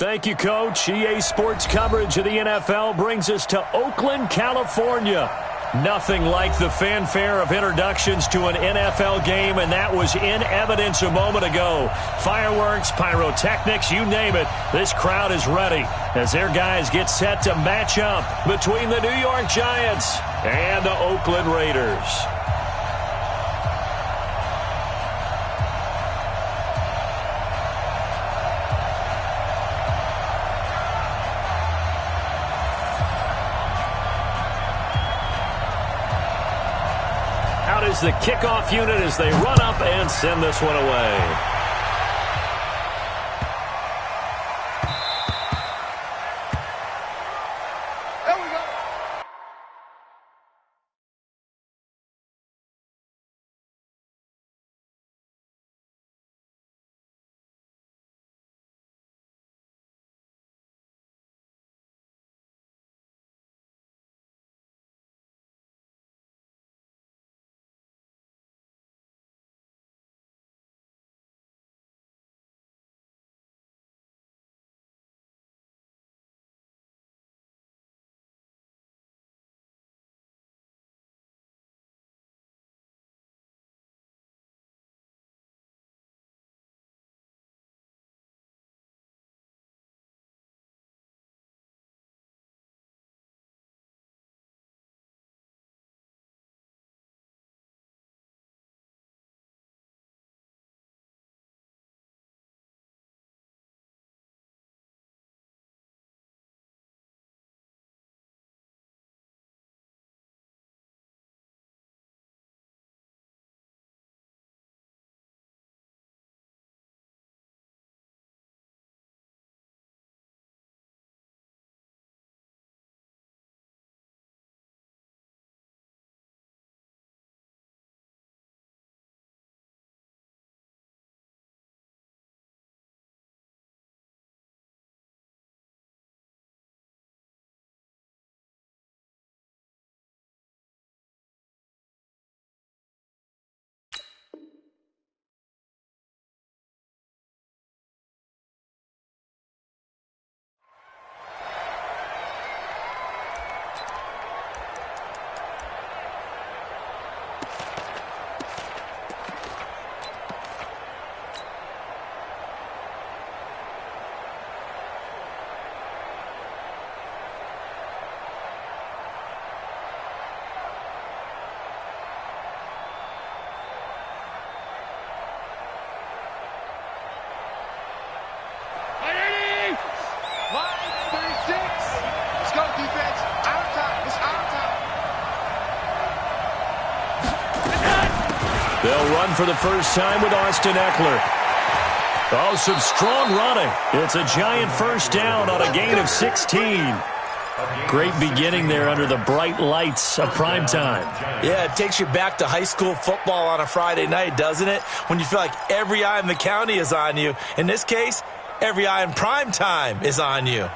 Thank you, Coach. EA Sports coverage of the NFL brings us to Oakland, California. Nothing like the fanfare of introductions to an NFL game, and that was in evidence a moment ago. Fireworks, pyrotechnics, you name it. This crowd is ready as their guys get set to match up between the New York Giants and the Oakland Raiders. Is the kickoff unit as they run up and send this one away. They'll run for the first time with Austin Eckler. Oh, some strong running. It's a giant first down on a gain of 16. Great beginning there under the bright lights of primetime. Yeah, it takes you back to high school football on a Friday night, doesn't it? When you feel like every eye in the county is on you. In this case, every eye in primetime is on you.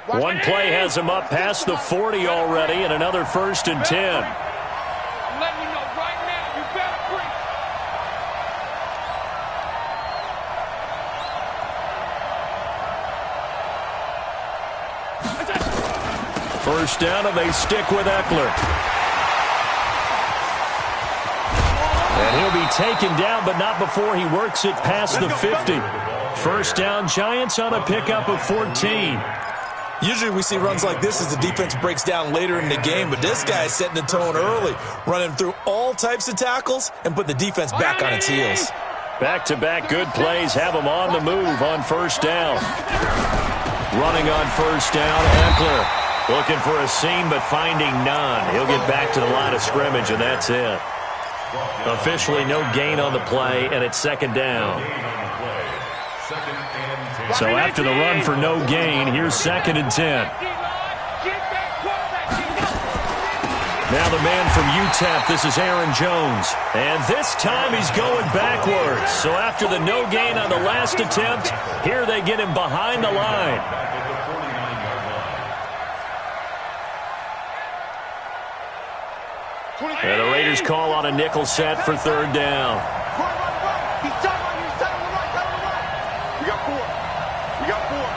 One play has him up past the 40 already, and another 1st and 10. Let me know right now, you better bring. First down, and they stick with Eckler. And he'll be taken down, but not before he works it past the 50. First down, Giants on a pickup of 14. Usually we see runs like this as the defense breaks down later in the game, but this guy is setting the tone early, running through all types of tackles and put the defense back on its heels. Back-to-back good plays have him on the move on first down. Running on first down, Eckler looking for a seam but finding none. He'll get back to the line of scrimmage, and that's it. Officially no gain on the play, and it's second down. So after the run for no gain, here's 2nd and 10. Now the man from UTEP, this is Aaron Jones. And this time he's going backwards. So after the no gain on the last attempt, here they get him behind the line. And the Raiders call on a nickel set for third down. We got four. We got four.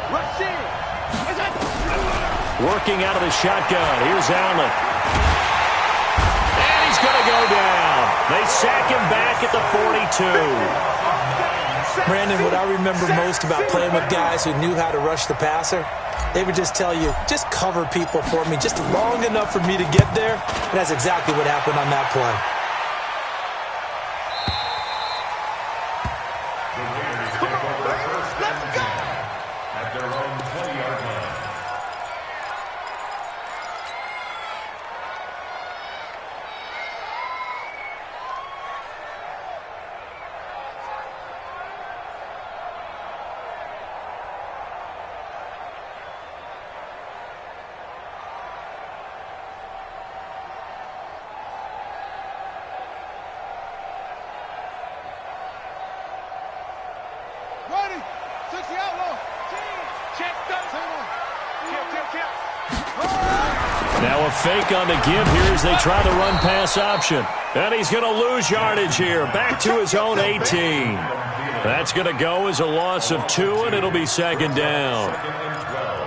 Rush in. Working out of the shotgun. Here's Allen. And he's going to go down. They sack him back at the 42. Brandon, what I remember most about playing with guys who knew how to rush the passer, they would just tell you, just cover people for me, just long enough for me to get there. And that's exactly what happened on that play. At their own 20-yard line. Ready. 60 outlaw. Check those. Now a fake on the give here as they try the run-pass option. And he's going to lose yardage here. Back to his own 18. That's going to go as a loss of 2, and it'll be second down. Second and 12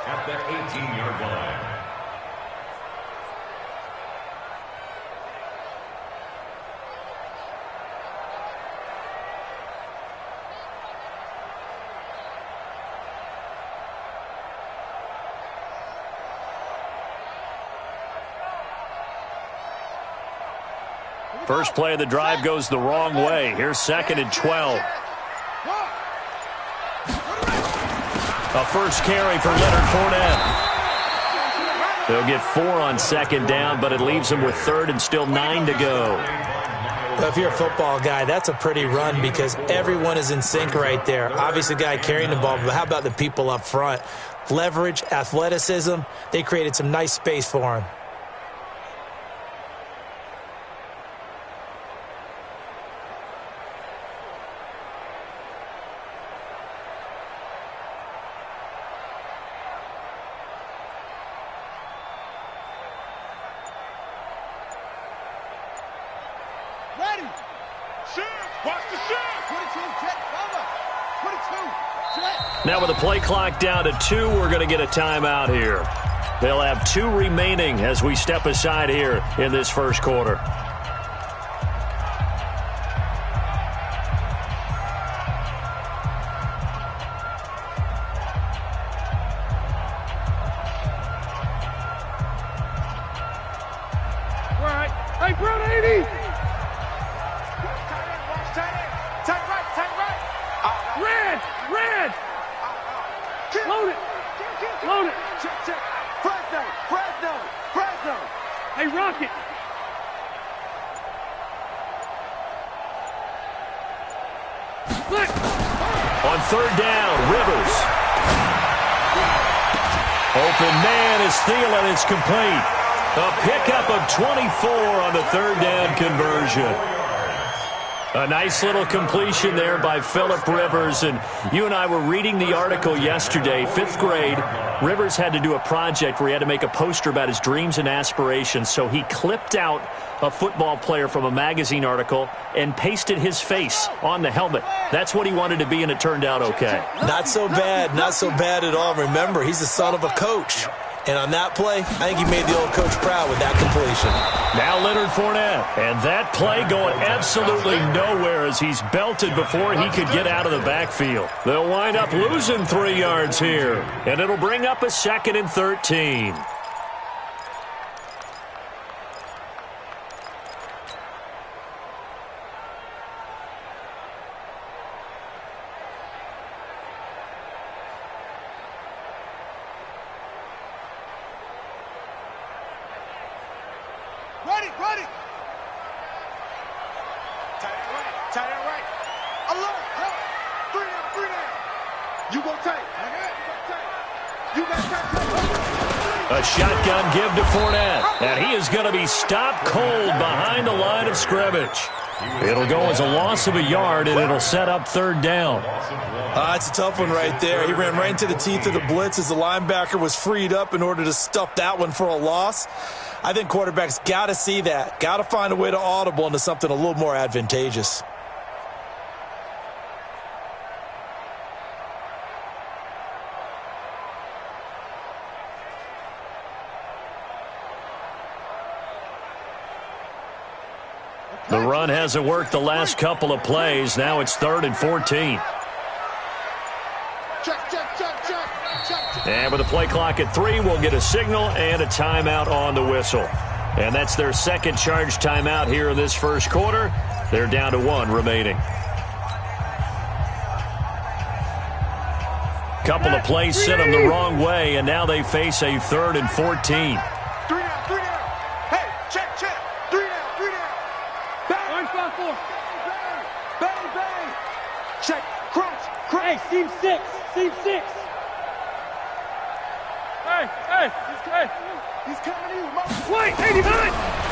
at the 18-yard line. First play of the drive goes the wrong way. Here's second and 12. A first carry for Leonard Fournette. They'll get 4 on second down, but it leaves them with third and still 9 to go. Well, if you're a football guy, that's a pretty run because everyone is in sync right there. Obviously, the guy carrying the ball, but how about the people up front? Leverage, athleticism, they created some nice space for him. Ready. Shoot. Watch the shoot. 22. Jet. Over. 22. Jet. Now with the play clock down to 2, we're going to get a timeout here. They'll have 2 remaining as we step aside here in this first quarter. Right. Hey, bro, 80. Red! Load it! Load it! Check. Fresno! Hey, Rocket! Split! On third down, Rivers. Open man is Thielen. It's complete. A pickup of 24 on the third down conversion. A nice little completion there by Phillip Rivers. And you and I were reading the article yesterday, 5th grade. Rivers had to do a project where he had to make a poster about his dreams and aspirations. So he clipped out a football player from a magazine article and pasted his face on the helmet. That's what he wanted to be, and it turned out okay. Not so bad at all. Remember, he's the son of a coach. And on that play, I think he made the old coach proud with that completion. Now Leonard Fournette. And that play going absolutely nowhere as he's belted before he could get out of the backfield. They'll wind up losing 3 yards here. And it'll bring up a 2nd and 13. Ready! Tight end right. Alone. 3 down. You go tight. You got tight. A shotgun give to Fournette. And he is going to be stopped cold behind the line of scrimmage. It'll go as a loss of a yard, and it'll set up third down. It's a tough one right there. He ran right into the teeth of the blitz as the linebacker was freed up in order to stuff that one for a loss. I think quarterbacks got to see that, got to find a way to audible into something a little more advantageous. The run hasn't worked the last couple of plays. Now it's 3rd and 14. And with the play clock at 3, we'll get a signal and a timeout on the whistle. And that's their second charge timeout here in this first quarter. They're down to 1 remaining. Couple of plays sent them the wrong way, and now they face a 3rd and 14. Check, crunch. Hey, seam 6. He's coming in with my flight, 89.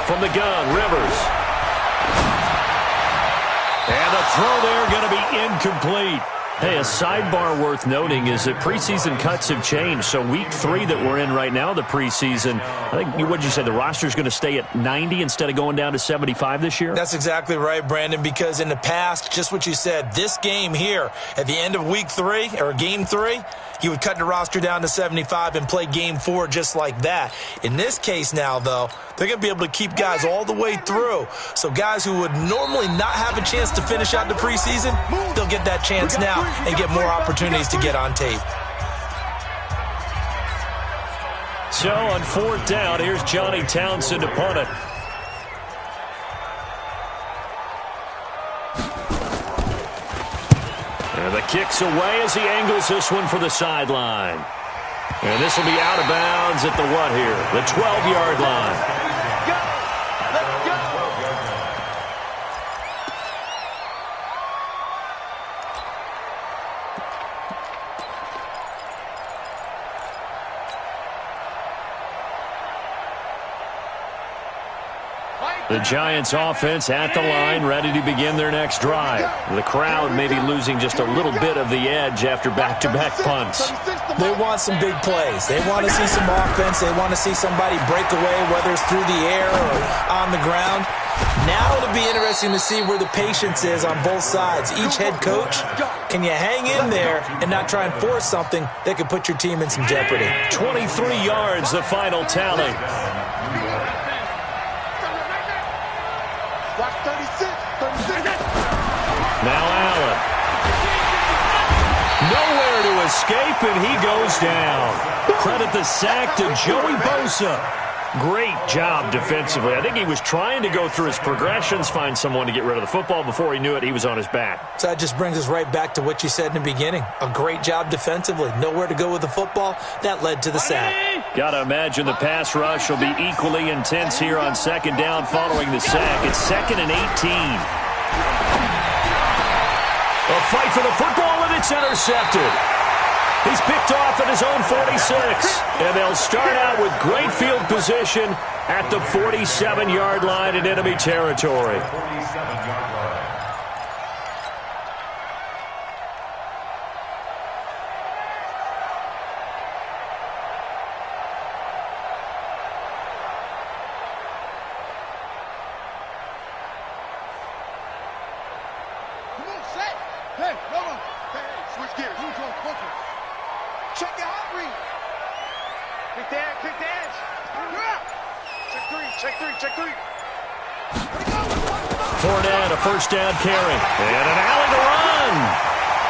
From the gun, Rivers. And the throw there going to be incomplete. Hey, a sidebar worth noting is that preseason cuts have changed. So week 3 that we're in right now, the preseason, I think, what did you say, the roster's going to stay at 90 instead of going down to 75 this year? That's exactly right, Brandon, because in the past, just what you said, this game here, at the end of week 3, or game 3, you would cut the roster down to 75 and play game 4 just like that. In this case now, though, they're going to be able to keep guys all the way through. So guys who would normally not have a chance to finish out the preseason, they'll get that chance now and get more opportunities to get on tape. So on 4th down, here's Johnny Townsend to punt it. And the kick's away as he angles this one for the sideline. And this will be out of bounds at the what here? The 12-yard line. The Giants offense at the line, ready to begin their next drive. The crowd maybe losing just a little bit of the edge after back-to-back punts. They want some big plays. They want to see some offense. They want to see somebody break away, whether it's through the air or on the ground. Now it'll be interesting to see where the patience is on both sides. Each head coach, can you hang in there and not try and force something that could put your team in some jeopardy? 23 yards, the final tally. Now Allen. Nowhere to escape, and he goes down. Credit the sack to Joey Bosa. Great job defensively. I think he was trying to go through his progressions, find someone to get rid of the football. Before he knew it, he was on his back. So that just brings us right back to what you said in the beginning. A great job defensively. Nowhere to go with the football. That led to the sack. Got to imagine the pass rush will be equally intense here on 2nd down following the sack. It's 2nd and 18. A fight for the football, and it's intercepted. He's picked off at his own 46. And they'll start out with great field position at the 47-yard line in enemy territory. 47-yard line. Hey, no, no. Hey, switch gears. Who's on focus? Check your hot read. Kick the edge, kick the edge. Check 3, check 3. Fournette, a first down carry. And an alley to run.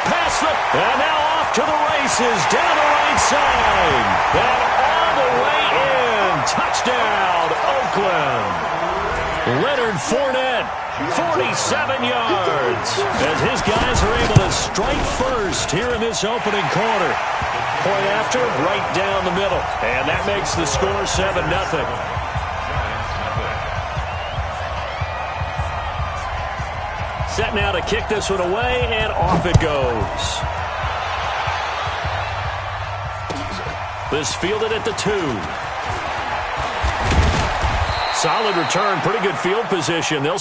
Pass the, and now off to the races down the right side. And all the way in. Touchdown, Oakland. Leonard Fournette, 47 yards. As his guys are able to strike first here in this opening quarter. Point after, right down the middle. And that makes the score 7-0. Set now to kick this one away, and off it goes. This fielded at the 2. Solid return, pretty good field position. They'll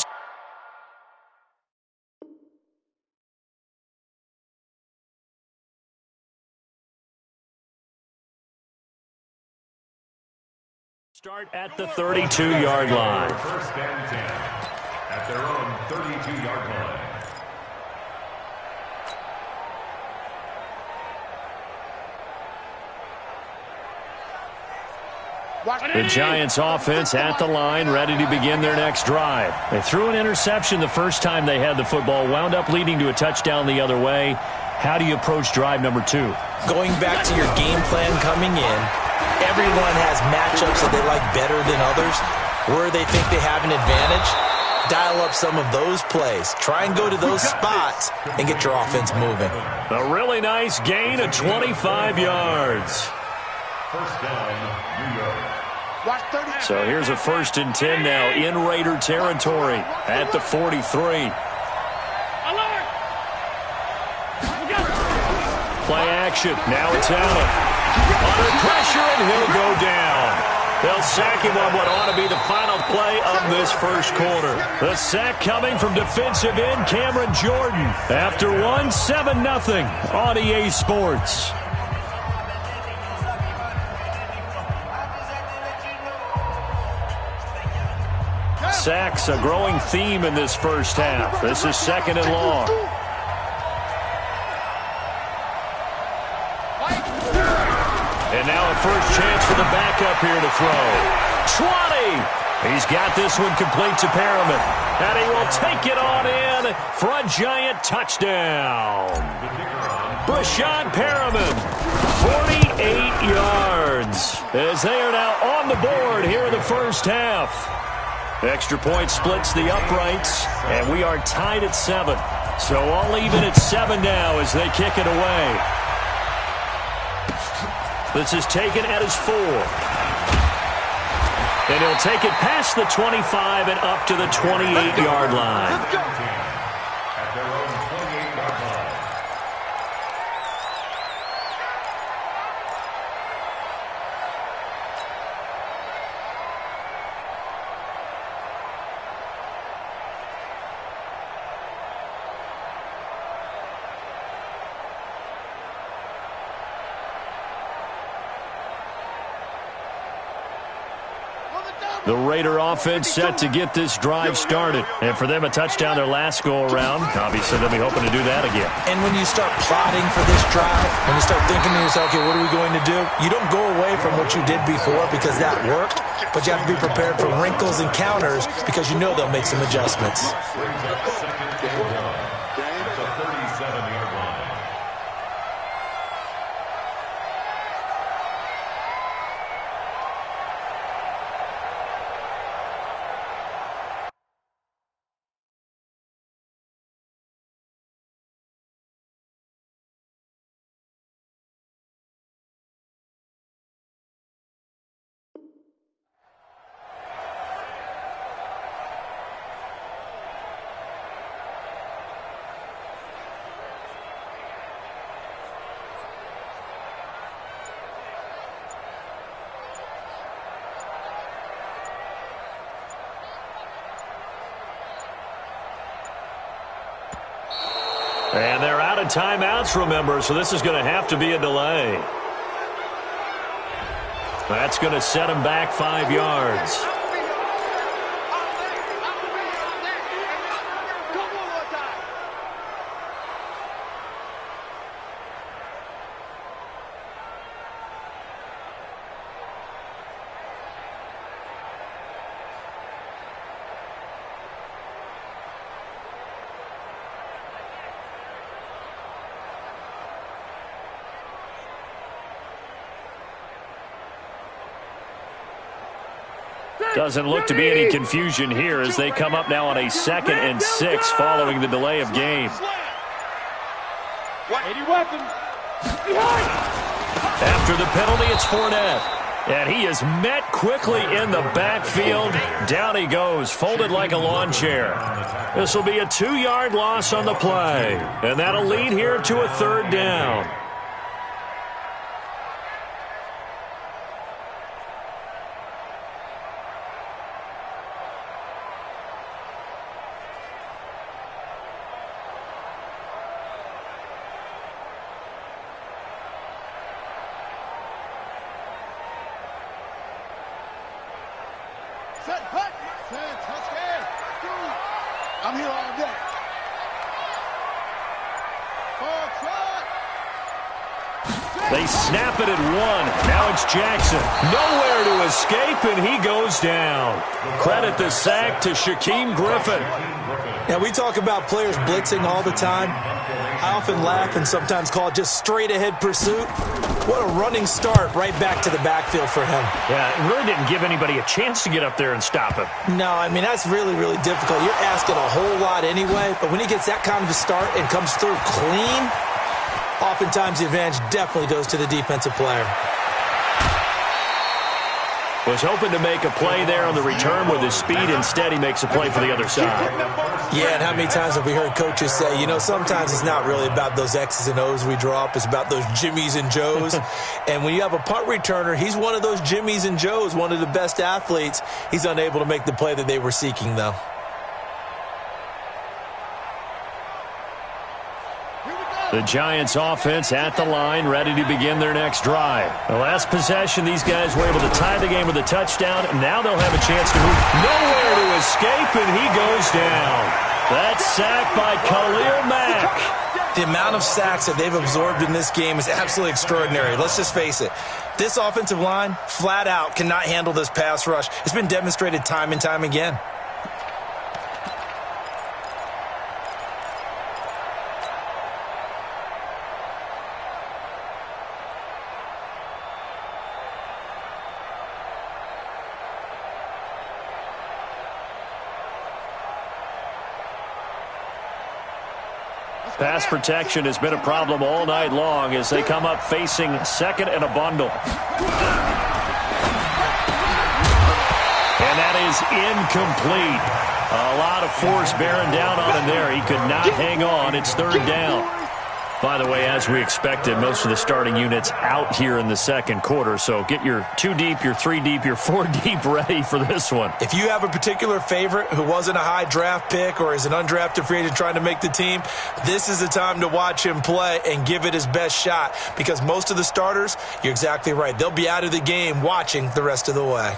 Start at the 32-yard line. First and 10 at their own 32-yard line. The Giants offense at the line, ready to begin their next drive. They threw an interception the first time they had the football, wound up leading to a touchdown the other way. How do you approach drive number 2? Going back to your game plan coming in, everyone has matchups that they like better than others. Where they think they have an advantage, dial up some of those plays. Try and go to those spots and get your offense moving. A really nice gain of 25 yards. First down, New York. So here's a 1st and 10 now in Raider territory at the 43. Play action. Now it's Allen. Under pressure, and he'll go down. They'll sack him on what ought to be the final play of this first quarter. The sack coming from defensive end Cameron Jordan. After 7-0 on EA Sports. Sacks a growing theme in this first half. This is 2nd and long. And now a first chance for the backup here to throw. 20! He's got this one complete to Perriman. And he will take it on in for a giant touchdown. Brashad Perriman, 48 yards. As they are now on the board here in the first half. Extra point splits the uprights, and we are tied at 7. So all even at 7 now as they kick it away. This is taken at his 4. And he'll take it past the 25 and up to the 28-yard line. At their own 28-yard line. The Raider offense set to get this drive started. And for them, a touchdown their last go-around. Obviously, they'll be hoping to do that again. And when you start plotting for this drive, when you start thinking to yourself, okay, what are we going to do? You don't go away from what you did before because that worked, but you have to be prepared for wrinkles and counters because you know they'll make some adjustments. Brings up 2nd and 1 at the 37-yard line. And they're out of timeouts, remember, so this is going to have to be a delay. That's going to set them back 5 yards. Doesn't look to be any confusion here as they come up now on a 2nd and 6 following the delay of game. After the penalty, it's Fournette. And he is met quickly in the backfield. Down he goes, folded like a lawn chair. This will be a 2-yard loss on the play. And that'll lead here to a 3rd down. I'm here all day. They snap it at one. Now it's Jackson. Nowhere to escape, and he goes down. Credit the sack to Shaquem Griffin. Now, we talk about players blitzing all the time. I often laugh and sometimes call it just straight-ahead pursuit. What a running start right back to the backfield for him. Yeah, it really didn't give anybody a chance to get up there and stop him. No, I mean, that's really, really difficult. You're asking a whole lot anyway, but when he gets that kind of a start and comes through clean, oftentimes the advantage definitely goes to the defensive player. Was hoping to make a play there on the return with his speed. Instead, he makes a play for the other side. Yeah, and how many times have we heard coaches say, you know, sometimes it's not really about those X's and O's we draw up. It's about those Jimmies and Joes. And when you have a punt returner, he's one of those Jimmies and Joes, one of the best athletes. He's unable to make the play that they were seeking, though. The Giants offense at the line, ready to begin their next drive. The last possession, these guys were able to tie the game with a touchdown, and now they'll have a chance to move. Nowhere to escape, and he goes down. That's sacked by Khalil Mack. The amount of sacks that they've absorbed in this game is absolutely extraordinary. Let's just face it. This offensive line, flat out, cannot handle this pass rush. It's been demonstrated time and time again. Pass protection has been a problem all night long as they come up facing second and a bundle. And that is incomplete. A lot of force bearing down on him there. He could not hang on. It's third down. By the way, as we expected, most of the starting units out here in the second quarter. So get your 2 deep, your 3 deep, your 4 deep ready for this one. If you have a particular favorite who wasn't a high draft pick or is an undrafted free agent trying to make the team, this is the time to watch him play and give it his best shot, because most of the starters, you're exactly right, they'll be out of the game watching the rest of the way.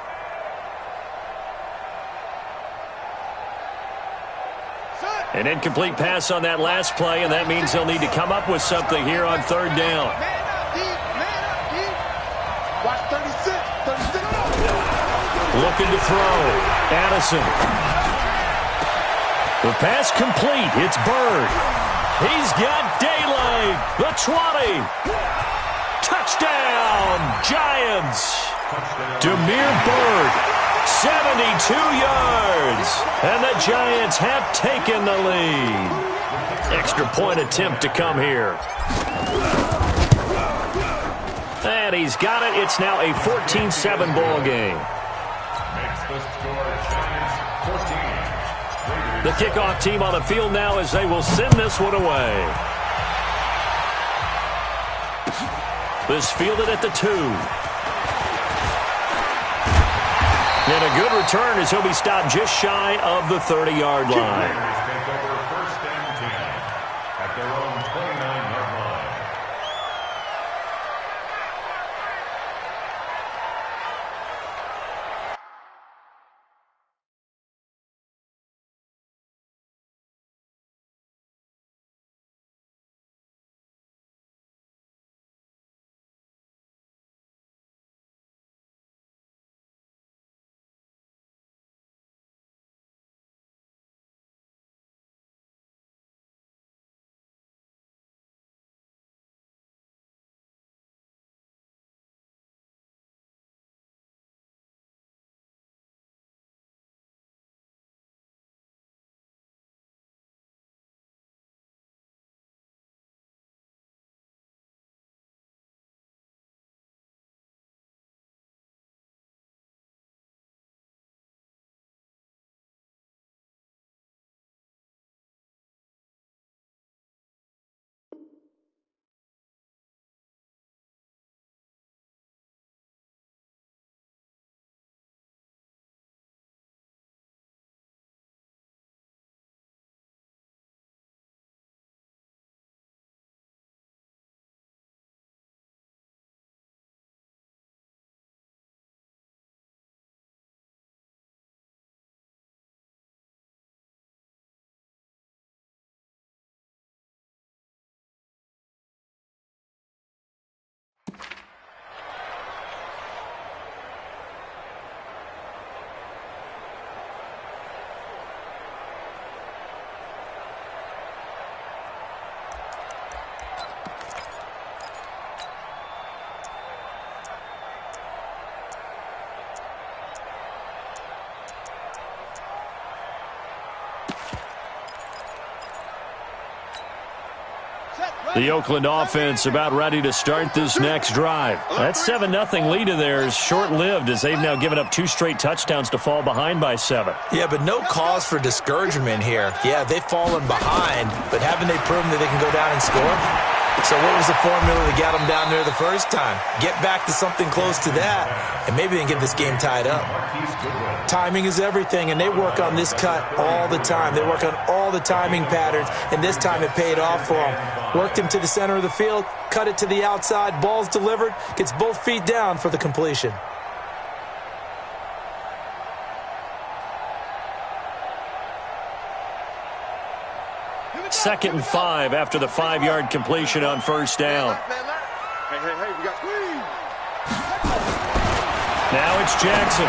An incomplete pass on that last play, and that means they'll need to come up with something here on third down. Looking to throw. Addison. The pass complete. It's Bird. He's got daylight. The 20. Touchdown, Giants. Demir Bird. 72 yards, and the Giants have taken the lead. Extra point attempt to come here. And he's got it. It's now a 14-7 ball game. The kickoff team on the field now as they will send this one away. This fielded at the 2. And a good return as he'll be stopped just shy of the 30-yard line. The Oakland offense about ready to start this next drive. That 7-0 lead of theirs short-lived as they've now given up 2 straight touchdowns to fall behind by 7. Yeah, but no cause for discouragement here. Yeah, they've fallen behind, but haven't they proven that they can go down and score? So what was the formula that got them down there the first time? Get back to something close to that, and maybe they can get this game tied up. Timing is everything, and they work on this cut all the time. They work on all the timing patterns, and this time it paid off for them. Worked him to the center of the field, cut it to the outside, ball's delivered, gets both feet down for the completion. Second and 5 after the 5-yard completion on first down. Hey, we got squeeze. Now it's Jackson.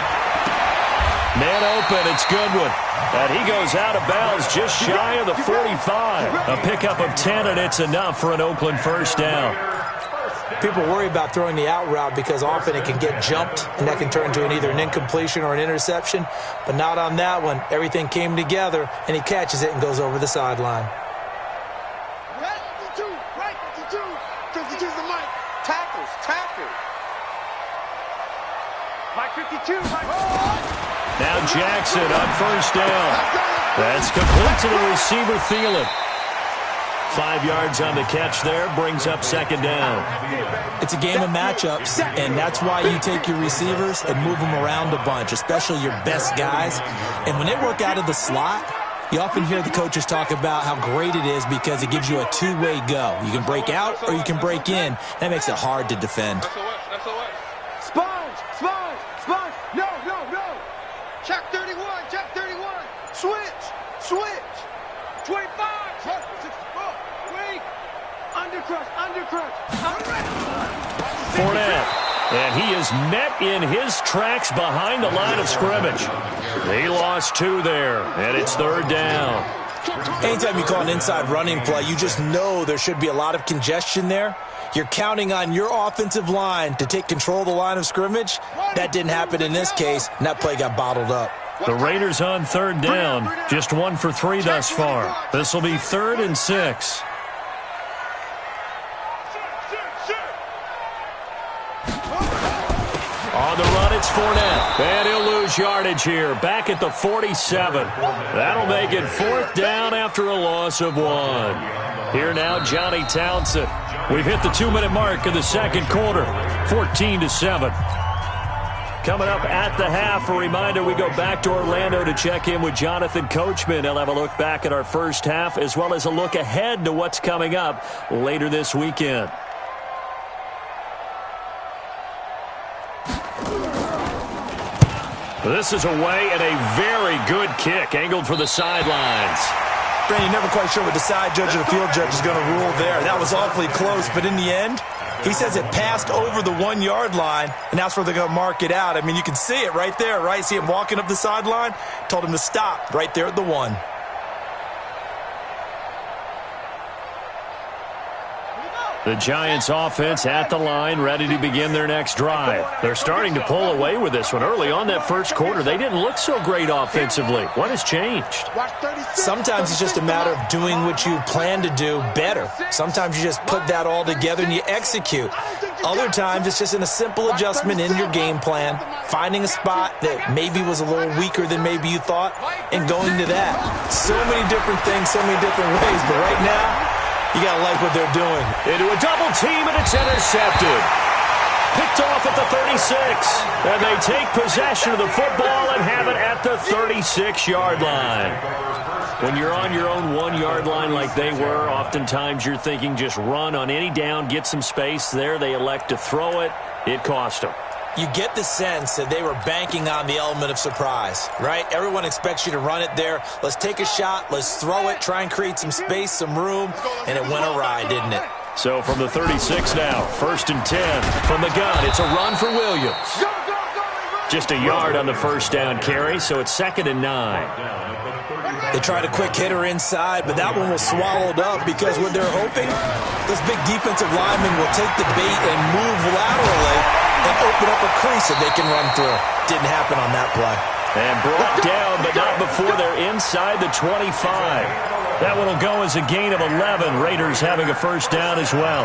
Man open, it's Goodwin. And he goes out of bounds just shy of the 45. A pickup of 10, and it's enough for an Oakland first down. People worry about throwing the out route because often it can get jumped, and that can turn into either an incompletion or an interception. But not on that one. Everything came together, and he catches it and goes over the sideline. Right, 52. 52's the mic. Tackles. Mike 52. Now Jackson on first down. That's complete to the receiver, Thielen. 5 yards on the catch there, brings up second down. It's a game of matchups, and that's why you take your receivers and move them around a bunch, especially your best guys. And when they work out of the slot, you often hear the coaches talk about how great it is because it gives you a two-way go. You can break out or you can break in. That makes it hard to defend. Sponge. No. Check 31. Switch. 25. Wait. Undercrush. Fournette. And he is met in his tracks behind the line of scrimmage. He lost 2 there, and it's third down. Anytime you call an inside running play, you just know there should be a lot of congestion there. You're counting on your offensive line to take control of the line of scrimmage. That didn't happen in this case, and that play got bottled up. The Raiders on third down, just 1 for 3 thus far. This will be 3rd and 6. On the run, it's Fournette. And he'll lose yardage here. Back at the 47. That'll make it 4th down after a loss of 1. Here now, Johnny Townsend. We've hit the 2-minute mark of the second quarter. 14-7. Coming up at the half, a reminder, we go back to Orlando to check in with Jonathan Coachman. He'll have a look back at our first half as well as a look ahead to what's coming up later this weekend. This is away and a very good kick angled for the sidelines. Brandon, you're never quite sure what the side judge or the field judge is going to rule there. That was awfully close, but in the end, he says it passed over the 1-yard line, and that's where they're going to mark it out. I mean, you can see it right there, right? See him walking up the sideline? Told him to stop right there at the 1. The Giants offense at the line, ready to begin their next drive. They're starting to pull away with this one. Early on that first quarter, they didn't look so great offensively. What has changed? Sometimes it's just a matter of doing what you plan to do better. Sometimes you just put that all together and you execute. Other times it's just in a simple adjustment in your game plan, finding a spot that maybe was a little weaker than maybe you thought, and going to that. So many different things, so many different ways, but right now, you got to like what they're doing. Into a double team, and it's intercepted. Picked off at the 36. And they take possession of the football and have it at the 36-yard line. When you're on your own 1-yard line like they were, oftentimes you're thinking just run on any down, get some space. There they elect to throw it. It cost them. You get the sense that they were banking on the element of surprise, right? Everyone expects you to run it there. Let's take a shot. Let's throw it. Try and create some space, some room. And it went awry, didn't it? So from the 36 now, 1st and 10. From the gun, it's a run for Williams. Just a yard on the first down carry, so it's 2nd and 9. They tried a quick hitter inside, but that one was swallowed up because what they're hoping, this big defensive lineman will take the bait and move laterally and open up a crease that they can run through. Didn't happen on that play. And brought down, but not before they're inside the 25. That one will go as a gain of 11. Raiders having a first down as well.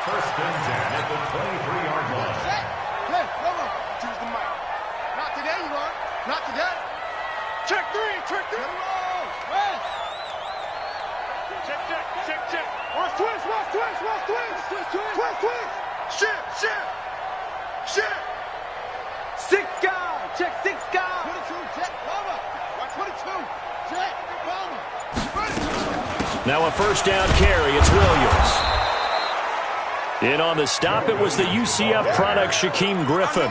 First and 10 at the 23-yard line. Hey, come on. Choose the mic. Not today, you are. Not today. Check three. Check three. Rest. Check. Rush twist. Shit. 6 guard. Check 6 guard. 22, check. Cover. Watch 22. Check. Cover. Now a first down carry. It's Williams. In on the stop, it was the UCF product, Shaquem Griffin.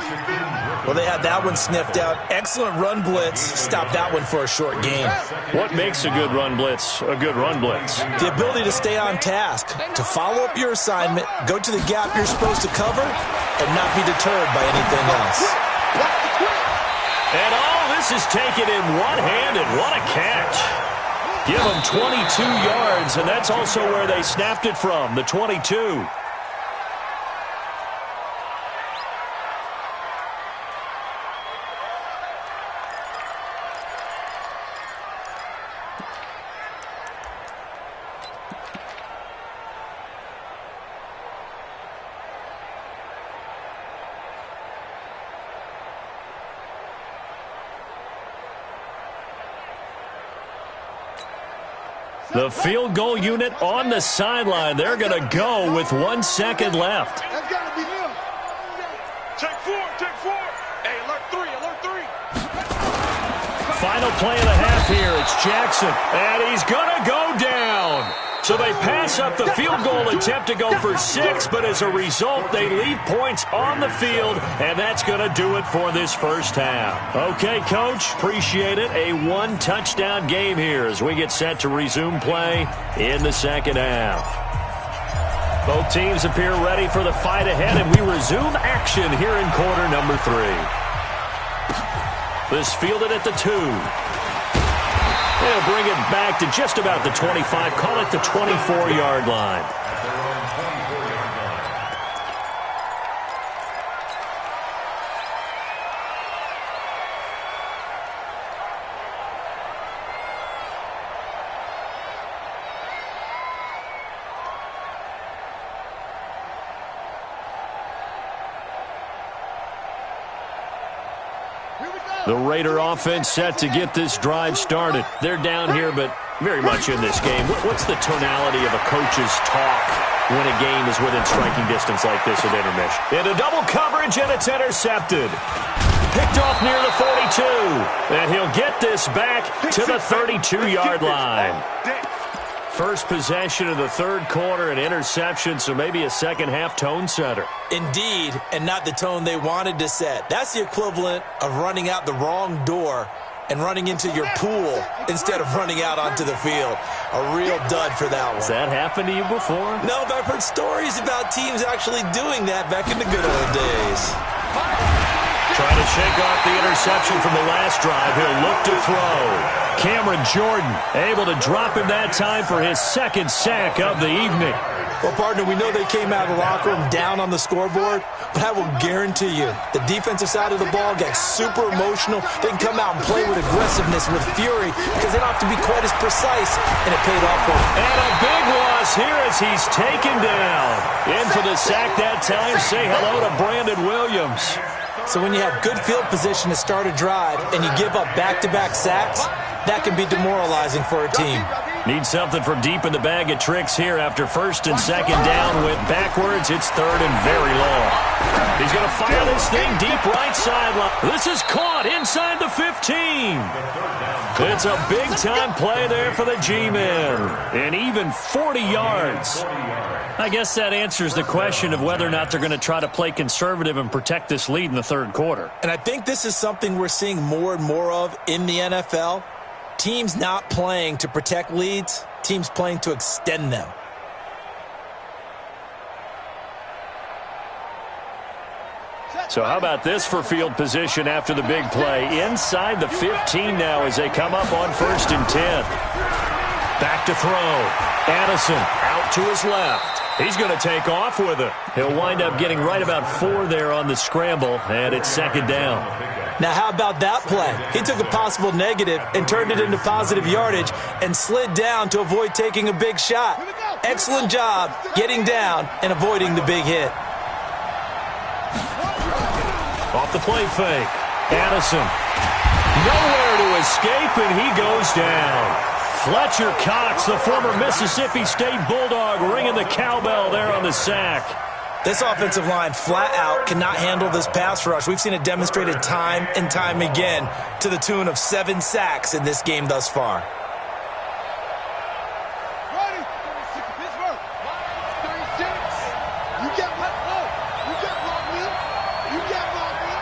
Well, they had that one sniffed out. Excellent run blitz. Stopped that one for a short gain. What makes a good run blitz a good run blitz? The ability to stay on task, to follow up your assignment, go to the gap you're supposed to cover, and not be deterred by anything else. And all this is taken in one-handed. What a catch. Give them 22 yards, and that's also where they snapped it from, the 22. The field goal unit on the sideline. They're going to go with 1 second left. That's got to be him. Check four. Hey, alert three. Final play of the half here. It's Jackson, and he's going to go down. So they pass up the field goal attempt to go for 6, but as a result, they leave points on the field, and that's going to do it for this first half. Okay, Coach, appreciate it. A 1-touchdown game here as we get set to resume play in the second half. Both teams appear ready for the fight ahead, and we resume action here in quarter number 3. This fielded at the 2. They'll bring it back to just about the 25. Call it the 24-yard line. The Raider offense set to get this drive started. They're down here, but very much in this game. What's the tonality of a coach's talk when a game is within striking distance like this at intermission? Into double coverage, and it's intercepted. Picked off near the 42. And he'll get this back to the 32-yard line. First possession of the third quarter, an interception, so maybe a second-half tone setter. Indeed, and not the tone they wanted to set. That's the equivalent of running out the wrong door and running into your pool instead of running out onto the field. A real dud for that one. Has that happened to you before? No, but I've heard stories about teams actually doing that back in the good old days. Trying to shake off the interception from the last drive. He'll look to throw. Cameron Jordan able to drop him that time for his second sack of the evening. Well, partner, we know they came out of the locker room down on the scoreboard, but I will guarantee you the defensive side of the ball got super emotional. They can come out and play with aggressiveness, with fury, because they don't have to be quite as precise, and it paid off for them. And a big loss here as he's taken down. In for the sack that time. Say hello to Brandon Williams. So when you have good field position to start a drive and you give up back-to-back sacks, that can be demoralizing for a team. Need something from deep in the bag of tricks here after first and second down. Went backwards. It's third and very long. He's going to fire this thing deep right sideline. This is caught inside the 15. It's a big-time play there for the G-men. And even 40 yards. I guess that answers the question of whether or not they're going to try to play conservative and protect this lead in the third quarter. And I think this is something we're seeing more and more of in the NFL. Teams not playing to protect leads, teams playing to extend them. So how about this for field position after the big play? Inside the 15 now as they come up on first and 10. Back to throw. Addison out to his left. He's going to take off with it. He'll wind up getting right about 4 there on the scramble, and it's second down. Now, how about that play? He took a possible negative and turned it into positive yardage and slid down to avoid taking a big shot. Excellent job getting down and avoiding the big hit. Off the play fake. Addison. Nowhere to escape, and he goes down. Fletcher Cox, the former Mississippi State Bulldog, ringing the cowbell there on the sack. This offensive line flat out cannot handle this pass rush. We've seen it demonstrated time and time again to the tune of 7 sacks in this game thus far. Ready? Pittsburgh. 36. You get what? Oh, you get block me. You get block me.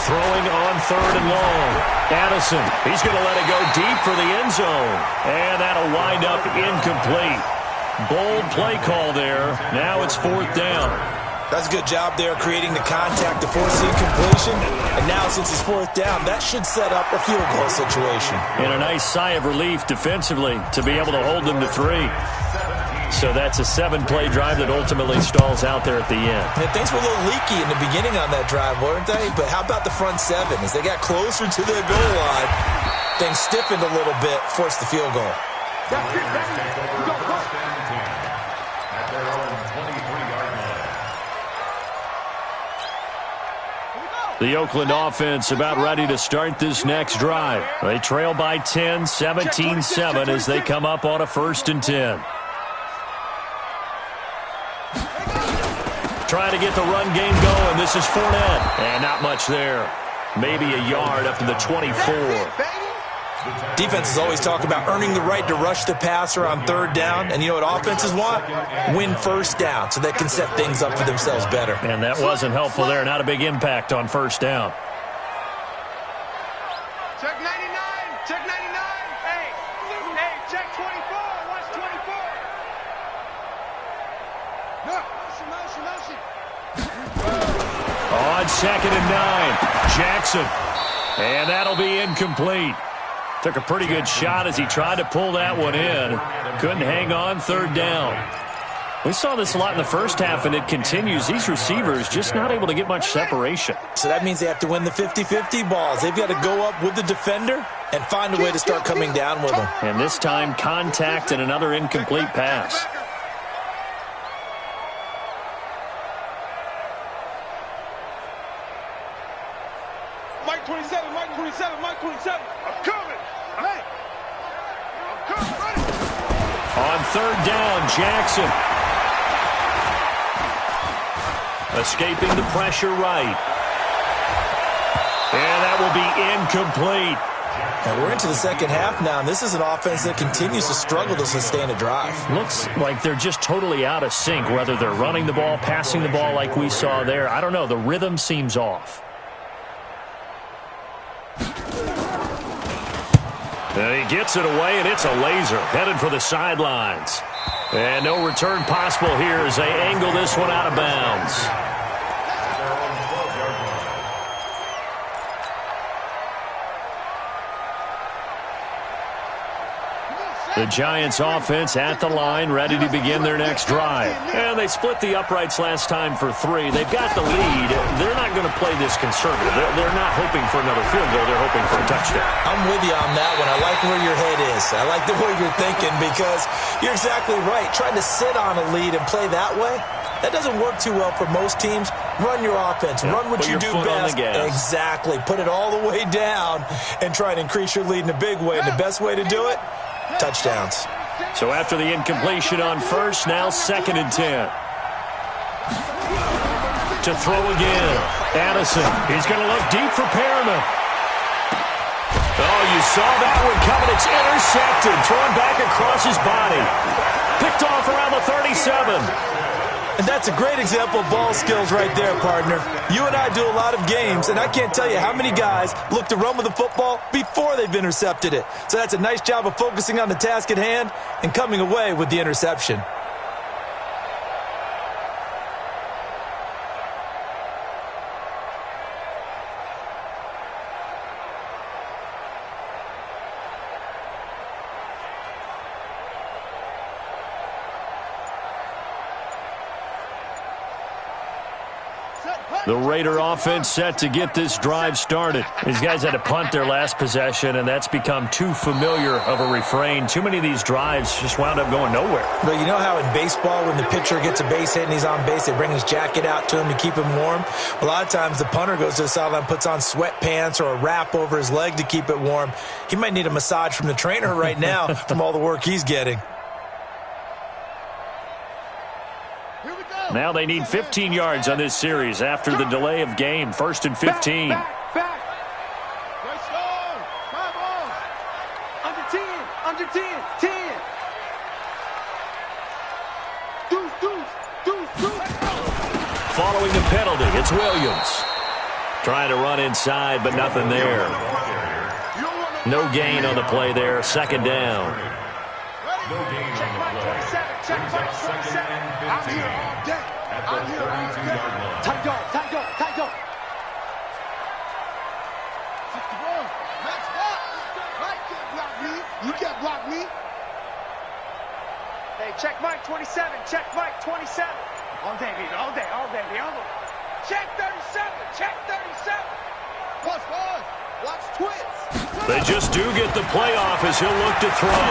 Throwing on 3rd and long. Addison, he's going to let it go deep for the end zone. And that'll wind up incomplete. Bold play call there. Now it's 4th down. That's a good job there creating the contact to force the incompletion. And now since it's 4th down, that should set up a field goal situation. And a nice sigh of relief defensively to be able to hold them to 3. So that's a 7-play drive that ultimately stalls out there at the end. And things were a little leaky in the beginning on that drive, weren't they? But how about the front 7? As they got closer to the goal line, things stiffened a little bit, forced the field goal. That's it, baby. You go, go. At their own 23-yard line. The Oakland offense about ready to start this next drive. They trail by 10, 17-7 as they come up on a 1st and 10. Trying to get the run game going. This is Fournette. And not much there. Maybe a yard up to the 24. Defenses always talk about earning the right to rush the passer on 3rd down. And you know what offenses want? Win 1st down so they can set things up for themselves better. And that wasn't helpful there. Not a big impact on 1st down. Check 99. Check 99. Hey, check 24. Watch 24. No, motion. On 2nd and 9, Jackson. And that'll be incomplete. Took a pretty good shot as he tried to pull that one in. Couldn't hang on 3rd down. We saw this a lot in the first half, and it continues. These receivers just not able to get much separation. So that means they have to win the 50-50 balls. They've got to go up with the defender and find a way to start coming down with them. And this time, contact and another incomplete pass. Mike 27, Mike 27, Mike 27. I'm coming. Hey. I'm coming. Ready. On 3rd down, Jackson. Escaping the pressure right. And that will be incomplete. And we're into the second half now, and this is an offense that continues to struggle to sustain a drive. Looks like they're just totally out of sync, whether they're running the ball, passing the ball like we saw there. I don't know. The rhythm seems off. And he gets it away, and it's a laser headed for the sidelines. And no return possible here as they angle this one out of bounds. The Giants offense at the line, ready to begin their next drive. And they split the uprights last time for 3. They've got the lead. They're not going to play this conservative. They're not hoping for another field goal. They're hoping for a touchdown. I'm with you on that one. I like where your head is. I like the way you're thinking because you're exactly right. Trying to sit on a lead and play that way, that doesn't work too well for most teams. Run your offense. Yep, run what you do best. Exactly. Put it all the way down and try and increase your lead in a big way. And the best way to do it, touchdowns. So after the incompletion on 1st, now 2nd and 10. To throw again. Addison. He's going to look deep for Perriman. Oh, you saw that one coming. It's intercepted. Thrown back across his body. Picked off around the 37. And that's a great example of ball skills right there, partner. You and I do a lot of games, and I can't tell you how many guys look to run with the football before they've intercepted it. So that's a nice job of focusing on the task at hand and coming away with the interception. Set. The Raider offense set to get this drive started. These guys had to punt their last possession, and that's become too familiar of a refrain. Too many of these drives just wound up going nowhere. But you know how in baseball, when the pitcher gets a base hit and he's on base, they bring his jacket out to him to keep him warm? A lot of times the punter goes to the sideline, puts on sweatpants or a wrap over his leg to keep it warm. He might need a massage from the trainer right now from all the work he's getting. Now they need 15 yards on this series after the delay of game. 1st and 15. Back. Under 10. 10. Deuce. Following the penalty, it's Williams. Trying to run inside, but nothing there. No gain on the play there. 2nd down. No gain on the play. Check 27. I'm here all day. At the 32-yard line. Tight go. 61. Max box. Mike can't block me. You can't block me. Hey, check Mike 27. Check Mike 27. All day, baby. Check 37. Check 37. Plus one. Watch twits. They just do get the playoff as he'll look to throw.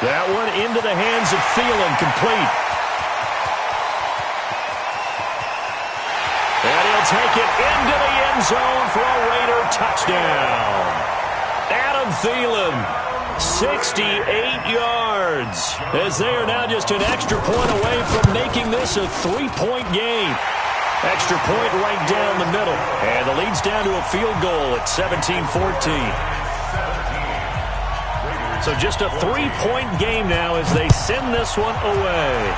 That one into the hands of Thielen, complete. And he'll take it into the end zone for a Raider touchdown. Adam Thielen, 68 yards, as they are now just an extra point away from making this a 3-point game. Extra point right down the middle. And the lead's down to a field goal at 17-14. So just a 3-point game now as they send this one away.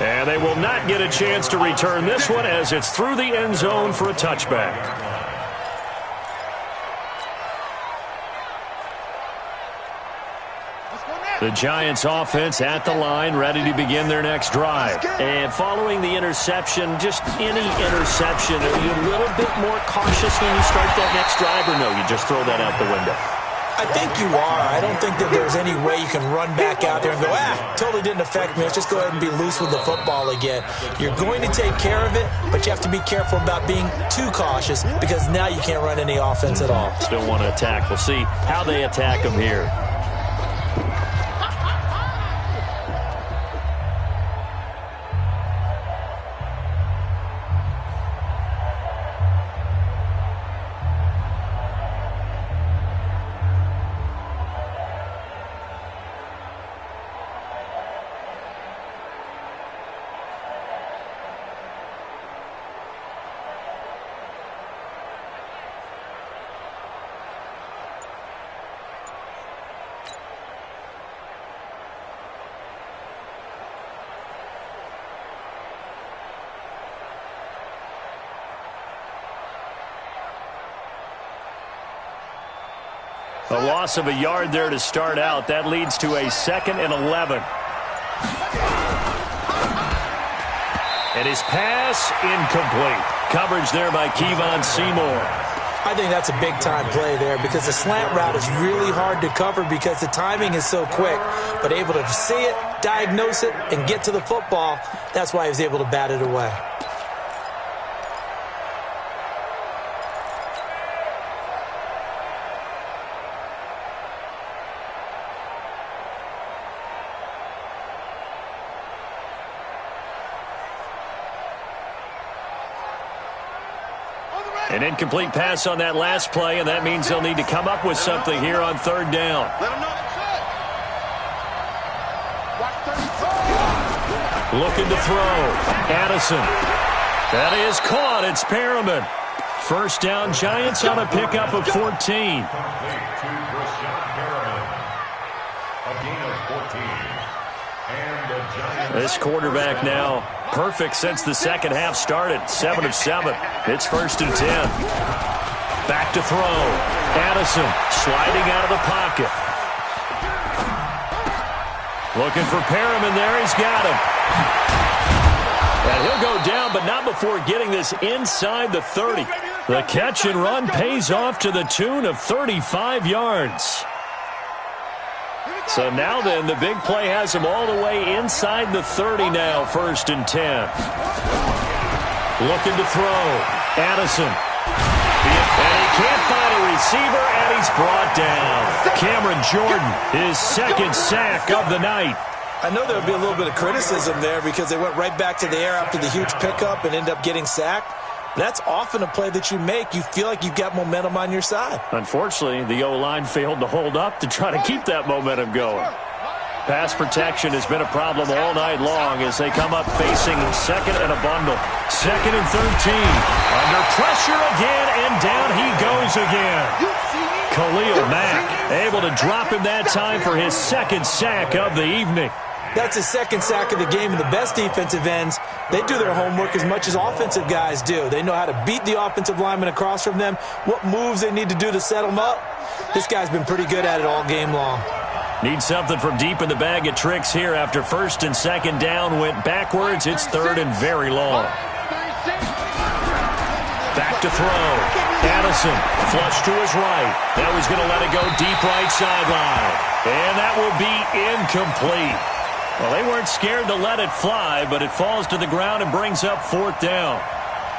And they will not get a chance to return this one as it's through the end zone for a touchback. The Giants offense at the line, ready to begin their next drive. And following the interception, just any interception, are you a little bit more cautious when you start that next drive, or no, you just throw that out the window? I think you are. I don't think that there's any way you can run back out there and go, totally didn't affect me. Let's just go ahead and be loose with the football again. You're going to take care of it, but you have to be careful about being too cautious because now you can't run any offense at all. Still want to attack. We'll see how they attack them here. A loss of a yard there to start out. That leads to a 2nd and 11. And his pass incomplete. Coverage there by Kevon Seymour. I think that's a big-time play there because the slant route is really hard to cover because the timing is so quick. But able to see it, diagnose it, and get to the football, that's why he was able to bat it away. An incomplete pass on that last play, and that means they'll need to come up with something here on 3rd down. Looking to throw. Addison. That is caught. It's Perriman. 1st down, Giants on a pickup of 14. This quarterback now perfect since the 2nd half started. 7 of 7. It's 1st and 10. Back to throw. Addison sliding out of the pocket. Looking for Perriman there. He's got him. And he'll go down, but not before getting this inside the 30. The catch and run pays off to the tune of 35 yards. So now then, the big play has him all the way inside the 30 now, 1st and 10. Looking to throw. Addison. And he can't find a receiver, and he's brought down. Cameron Jordan, his 2nd sack of the night. I know there would be a little bit of criticism there because they went right back to the air after the huge pickup and ended up getting sacked. That's often a play that you make. You feel like you've got momentum on your side. Unfortunately, the O-line failed to hold up to try to keep that momentum going. Pass protection has been a problem all night long as they come up facing 2nd and a bundle. 2nd and 13. Under pressure again, and down he goes again. Khalil Mack able to drop him that time for his 2nd sack of the evening. That's his 2nd sack of the game, and the best defensive ends, they do their homework as much as offensive guys do. They know how to beat the offensive lineman across from them, what moves they need to do to set them up. This guy's been pretty good at it all game long. Need something from deep in the bag of tricks here after 1st and 2nd down went backwards. It's 3rd and very long. Back to throw. Addison, flush to his right. Now he's going to let it go deep right sideline. And that will be incomplete. Well, they weren't scared to let it fly, but it falls to the ground and brings up 4th down.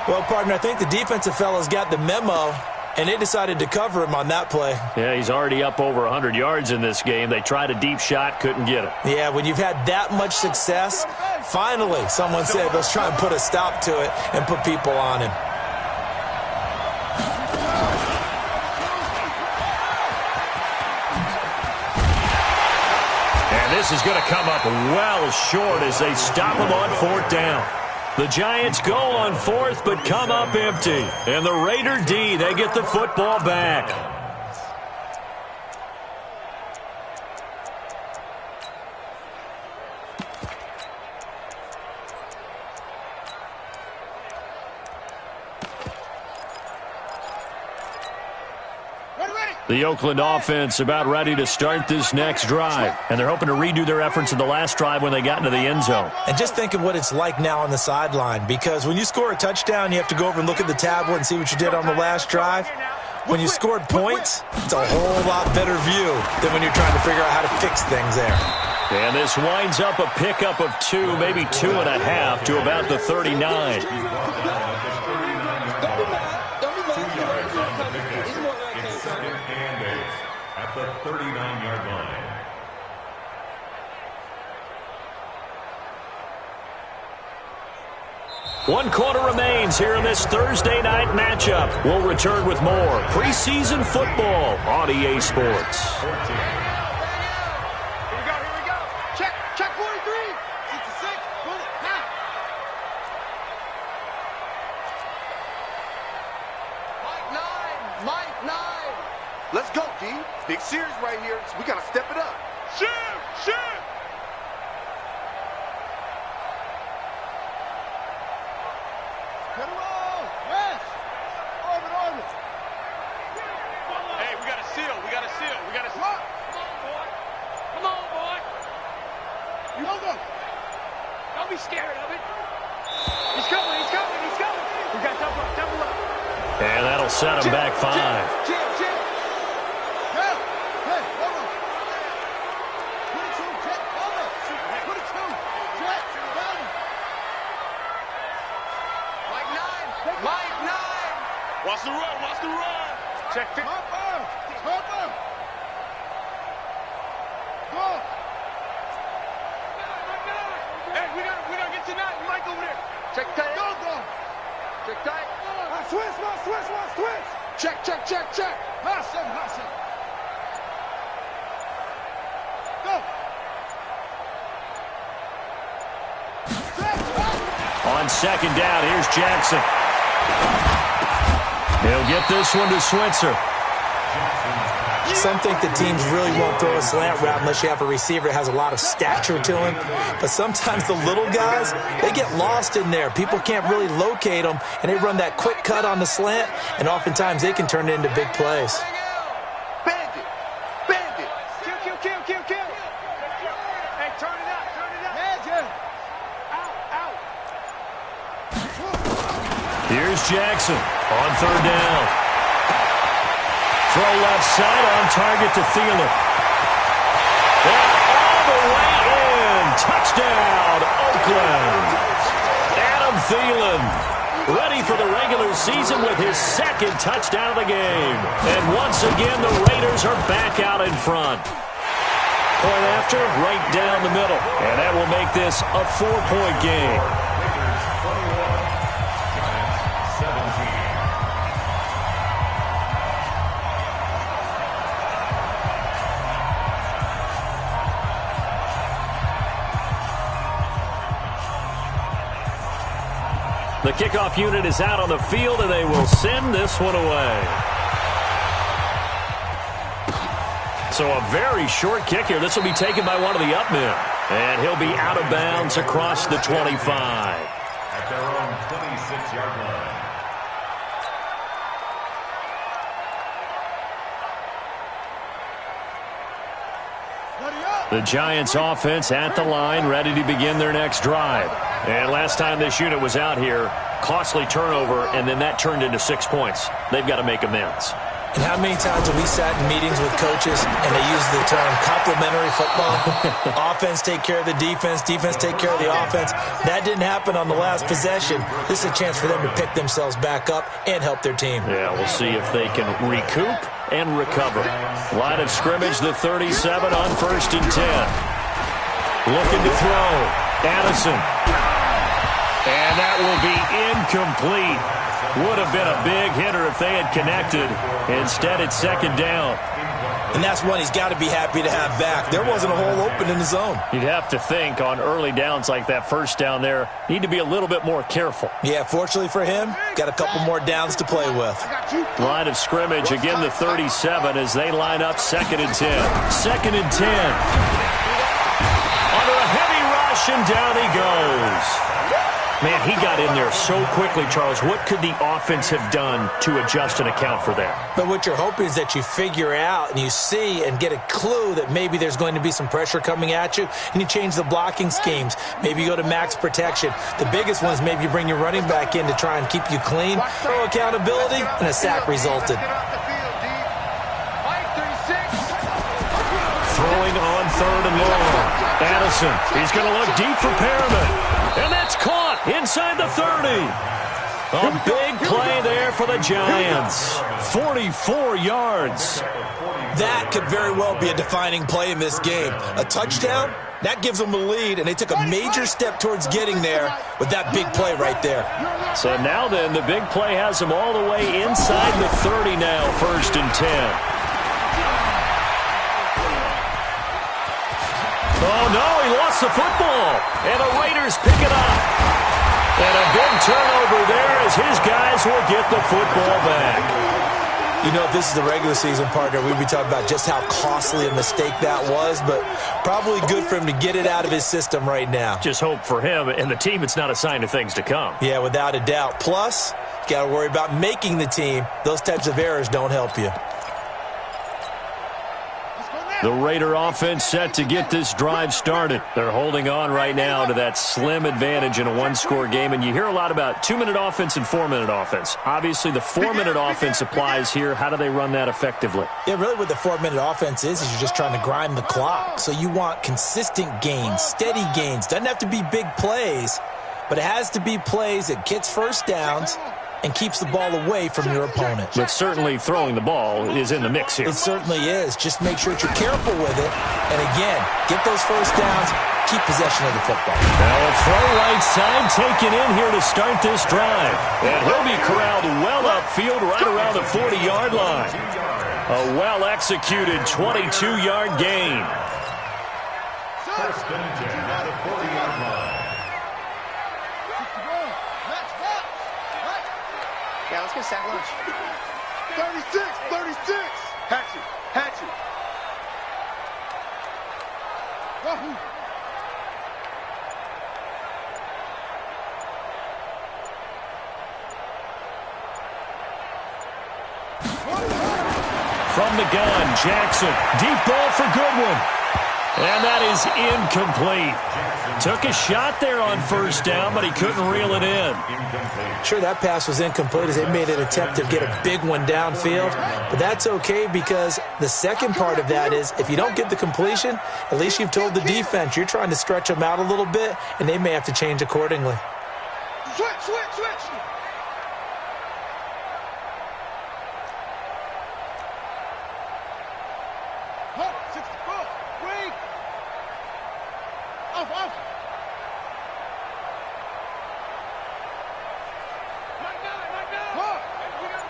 Well, partner, I think the defensive fellas got the memo, and they decided to cover him on that play. Yeah, he's already up over 100 yards in this game. They tried a deep shot, couldn't get it. Yeah, when you've had that much success, finally someone said, let's try and put a stop to it and put people on him. This is going to come up well short as they stop him on 4th down. The Giants go on 4th but come up empty. And the Raider D, they get the football back. The Oakland offense about ready to start this next drive. And they're hoping to redo their efforts in the last drive when they got into the end zone. And just think of what it's like now on the sideline. Because when you score a touchdown, you have to go over and look at the tablet and see what you did on the last drive. When you scored points, it's a whole lot better view than when you're trying to figure out how to fix things there. And this winds up a pickup of 2, maybe 2.5 to about the 39. At the 39-yard line. One quarter remains here in this Thursday night matchup. We'll return with more preseason football on EA Sports. Here we go. Check 43. 66. Pull it. Now. Mike 9. Let's go, D. Big series right here, so we got to step it up. Shoot! Get roll! Yes! Orbit! Hey, we got to seal. Come on, boy! You go! Don't be scared of it. He's coming! We got double up. And that'll set him back 5. Watch the run. Check it. Hopper. Go. Hey, we gotta get tonight. Mike over there. Check tight. Go. Check tight. Switch. Check. Hustle. Go. On 2nd down, here's Jackson. He'll get this one to Switzer. Some think the teams really won't throw a slant route unless you have a receiver that has a lot of stature to him. But sometimes the little guys, they get lost in there. People can't really locate them, and they run that quick cut on the slant, and oftentimes they can turn it into big plays. Bandit. Kill. Hey, turn it up. Magic. Out. Here's Jackson on 3rd down. Throw left side on target to Thielen. And touchdown, Oakland. Adam Thielen, ready for the regular season with his second touchdown of the game. And once again, the Raiders are back out in front. Point after, right down the middle. And that will make this a 4-point game. The kickoff unit is out on the field, and they will send this one away. So a very short kick here. This will be taken by one of the up men. And he'll be out of bounds across the 25. At their own 26-yard line. The Giants offense at the line, ready to begin their next drive. And last time this unit was out here, costly turnover, and then that turned into 6 points. They've got to make amends. And how many times have we sat in meetings with coaches and they use the term complementary football? Offense take care of the defense, defense take care of the offense. That didn't happen on the last possession. This is a chance for them to pick themselves back up and help their team. Yeah, we'll see if they can recoup and recover. Line of scrimmage, the 37 on 1st and 10. Looking to throw. Addison. And that will be incomplete. Would have been a big hitter if they had connected. Instead, it's 2nd down. And that's one he's got to be happy to have back. There wasn't a hole open in the zone. You'd have to think on early downs like that first down there, need to be a little bit more careful. Yeah, fortunately for him, got a couple more downs to play with. Line of scrimmage, again the 37 as they line up 2nd and 10. 2nd and 10. Under a heavy rush, and down he goes. Man, he got in there so quickly, Charles. What could the offense have done to adjust and account for that? But what you're hoping is that you figure out and you see and get a clue that maybe there's going to be some pressure coming at you, and you change the blocking schemes. Maybe you go to max protection. The biggest one is maybe you bring your running back in to try and keep you clean. No accountability, and a sack resulted. Throwing on 3rd and long. Addison, he's going to look deep for Perriman. And that's caught inside the 30. A big play there for the Giants. 44 yards. That could very well be a defining play in this game. A touchdown, that gives them a lead, and they took a major step towards getting there with that big play right there. So now then, the big play has them all the way inside the 30 now, 1st and 10. Oh, no, he lost the football. And the Raiders pick it up. And a big turnover there as his guys will get the football back. You know, if this is the regular season, partner, we'd be talking about just how costly a mistake that was, but probably good for him to get it out of his system right now. Just hope for him and the team it's not a sign of things to come. Yeah, without a doubt. Plus, you got to worry about making the team. Those types of errors don't help you. The Raider offense set to get this drive started. They're holding on right now to that slim advantage in a one-score game, and you hear a lot about 2-minute offense and 4-minute offense. Obviously, the 4-minute offense applies here. How do they run that effectively? Yeah, really what the 4-minute offense is you're just trying to grind the clock. So you want consistent gains, steady gains. Doesn't have to be big plays, but it has to be plays that gets first downs and keeps the ball away from your opponent. But certainly throwing the ball is in the mix here. It certainly is. Just make sure that you're careful with it. And again, get those first downs, keep possession of the football. Now a throw right side taken in here to start this drive. And he'll be corralled well upfield right around the 40-yard line. A well-executed 22-yard gain. 1st and 10 at the 40-yard line. Yeah, let's get sack lunch. 36, 36. Hatchet, Hatchet. Wahoo. From the gun, Jackson. Deep ball for Goodwin. And that is incomplete. Took a shot there on first down, but he couldn't reel it in. Sure, that pass was incomplete as they made an attempt to get a big one downfield. But that's okay because the second part of that is if you don't get the completion, at least you've told the defense you're trying to stretch them out a little bit, and they may have to change accordingly. Switch. Hold it, 64. Wait. Off. Knock down. Hold.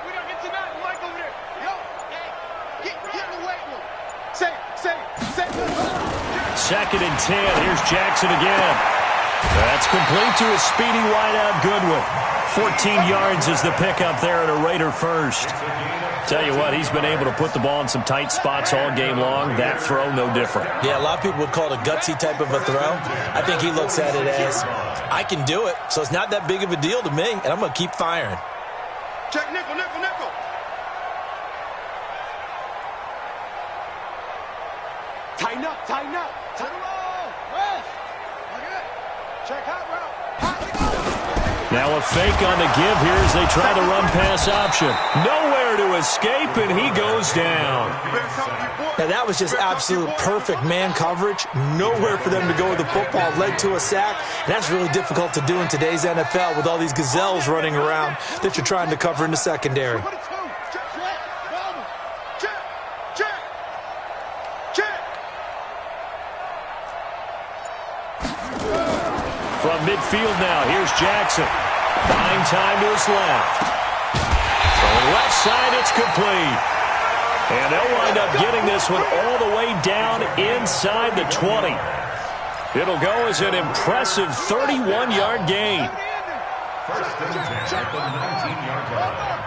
We don't get to that. Mike over there. Yo. Get in the weight room. Say. 2nd and 10. Here's Jackson again. That's complete to a speedy wideout Goodwin. 14 yards is the pickup there at a Raider first. Tell you what, he's been able to put the ball in some tight spots all game long. That throw, no different. Yeah, a lot of people would call it a gutsy type of a throw. I think he looks at it as, I can do it, so it's not that big of a deal to me, and I'm going to keep firing. Check nickel. Tighten up. Rest. Okay. Check hot route. Now a fake on the give here as they try the run-pass option. Nowhere to escape, and he goes down. Now that was just absolute perfect man coverage. Nowhere for them to go with the football. Led to a sack. And that's really difficult to do in today's NFL with all these gazelles running around that you're trying to cover in the secondary. From midfield now, here's Jackson. Buying time to his left. From the left side, it's complete. And they'll wind up getting this one all the way down inside the 20. It'll go as an impressive 31-yard gain. First and 10 at the 19-yard line.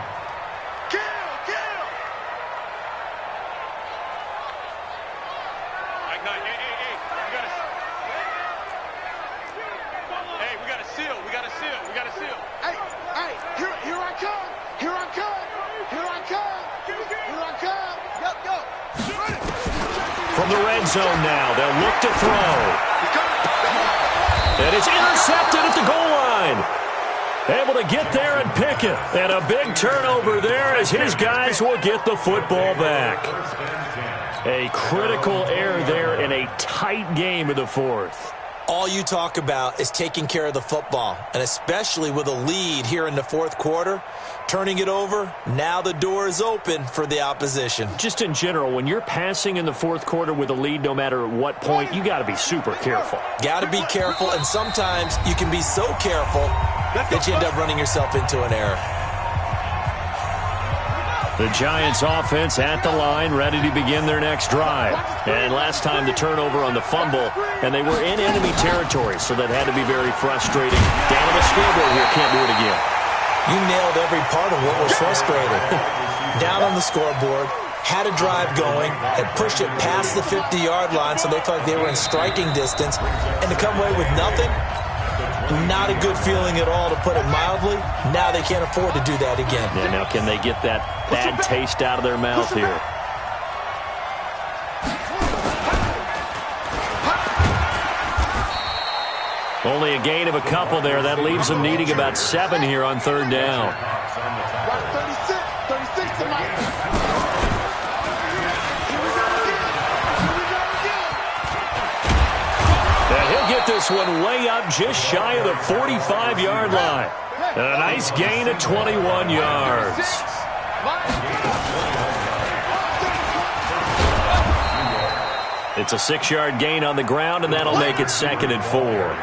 From the red zone now, they'll look to throw. And it's intercepted at the goal line. Able to get there and pick it. And a big turnover there as his guys will get the football back. A critical error there in a tight game in the fourth. All you talk about is taking care of the football, and especially with a lead here in the fourth quarter, turning it over, now the door is open for the opposition. Just in general, when you're passing in the fourth quarter with a lead, no matter at what point, you got to be super careful. Got to be careful, and sometimes you can be so careful that you end up running yourself into an error. The Giants offense at the line, ready to begin their next drive. And last time the turnover on the fumble, and they were in enemy territory, so that had to be very frustrating. Down on the scoreboard here, can't do it again. You nailed every part of what was frustrating. Down on the scoreboard, had a drive going, had pushed it past the 50-yard line, so they felt like they were in striking distance, and to come away with nothing, not a good feeling at all, to put it mildly. Now they can't afford to do that again. Yeah, now can they get that bad taste out of their mouth here? Only a gain of a couple there. That leaves them needing about 7 here on third down. 36 tonight. And he'll get this one way up just shy of the 45-yard line. And a nice gain of 21 yards. It's a 6-yard gain on the ground, and that'll make it 2nd and 4.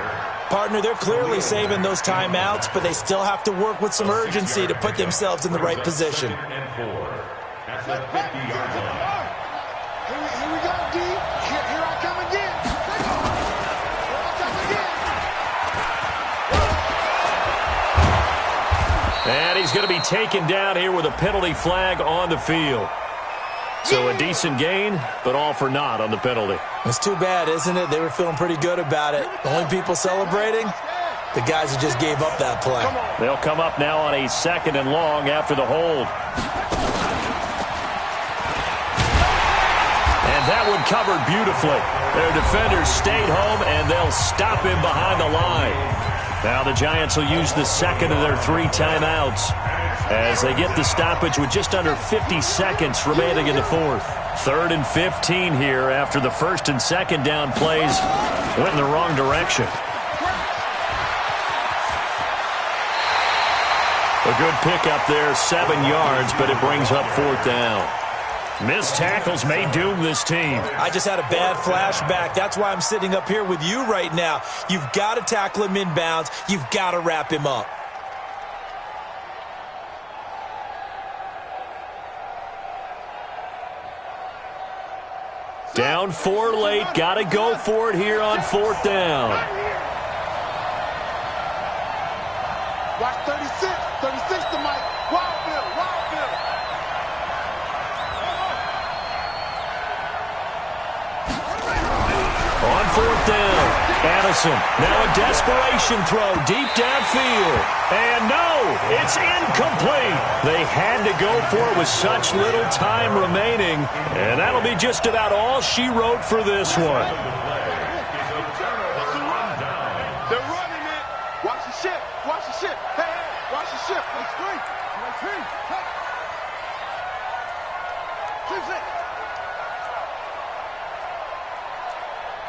Partner, they're clearly saving those timeouts, but they still have to work with some urgency to put themselves in the right position. That's a 50-yard line. Here we go, D. Here I come again. And he's going to be taken down here with a penalty flag on the field. So a decent gain, but all for naught on the penalty. It's too bad, isn't it? They were feeling pretty good about it. The only people celebrating, the guys who just gave up that play. They'll come up now on a 2nd and long after the hold. And that one covered beautifully. Their defenders stayed home, and they'll stop him behind the line. Now the Giants will use the second of their 3 timeouts as they get the stoppage with just under 50 seconds remaining in the fourth. 3rd and 15 here after the first and second down plays went in the wrong direction. A good pickup there, 7 yards, but it brings up 4th down. Missed tackles may doom this team. I just had a bad flashback. That's why I'm sitting up here with you right now. You've got to tackle him inbounds. You've got to wrap him up. Down 4 late. Got to go for it here on 4th down. Watch 36. 36 to Mike. Wild Bill. Wild Bill. On 4th down, Addison. Now a desperation throw deep downfield. And no, it's incomplete. They had to go for it with such little time remaining. And that'll be just about all she wrote for this one. They're running it. Watch the ship. Watch the ship. Hey, hey, watch the ship. That's three. That's three. Choose it.